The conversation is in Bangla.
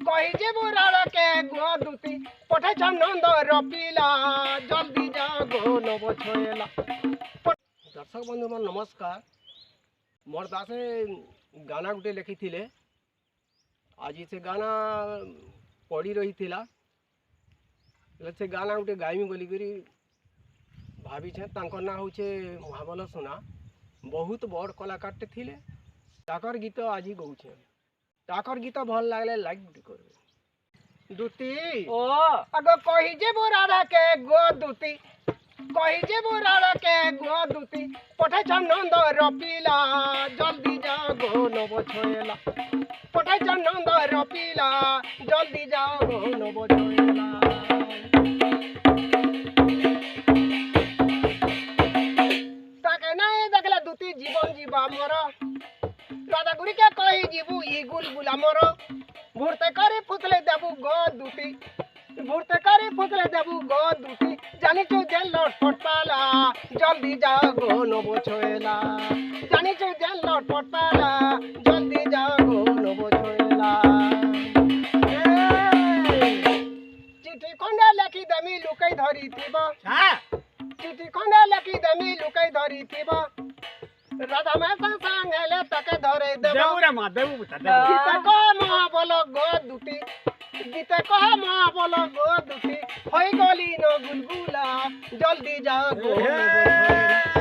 কই যে বুড়াকে গো দুতি পঠাইছ নন্দর পিলা জলদি যা গো নব ছয়লা। দর্শক বন্ধু মোর নমস্কার। মোর দাসে গানা গুটে লেখিଥିଲେ, আজ সে গানা পড়ি রহিଥିଲା, সে গানা গুটে গাইমি বলিকি ভাবিছে। তাঙ্কর না হচ্ছে মহাবল সোনা, বহুত বড় কলাকারଟେ ଥିଲେ। তাকর গীত আজি গৌছে। তাকর গীত ভাল লাগলে লাইক গুটি করবে। দুতি ও আগ কহি যে বুড়াকে গো দুতি, কহি যে বুড়াকে গো দুতি পঠাইছ নন্দর পিলা জলদি যা গো নব ছয়লা। পঠাইছ নন্দর পিলা জলদি যা গো নব ছয়লা। তাকে নাই দেখলে দুতি জীবন জীবা মর, রাধাগুড়িকে কহি ଯିବୁ ই গুলগুল আমার। ভর্তে করে ফুসলে দেবু গো দুতি, ভর্তে করে ফুসলে দেবু গো দুতি জানিছু যে লটপট পালা জলদি যা গো নব ছয়লা। জানিছু যে লটপট পালা জলদি যা গো নব ছয়লা। চিঠি খন্ডে লেখি দেমি লুকাই ধরিথিব, হ্যাঁ চিঠি খন্ডে লেখি দেমি লুকাই ধরিথিব। রাধা মাতা সাঙ্গেলে তাকে ধরে দেব। দেবু রে মা দেবু বুঝা দেবু গীতা কহ মহাবল গো দুতি, গীতা কহ মহাবল গো দুতি হই গলি ন গুলগুলা জলদি যা গো নব ছয়লা।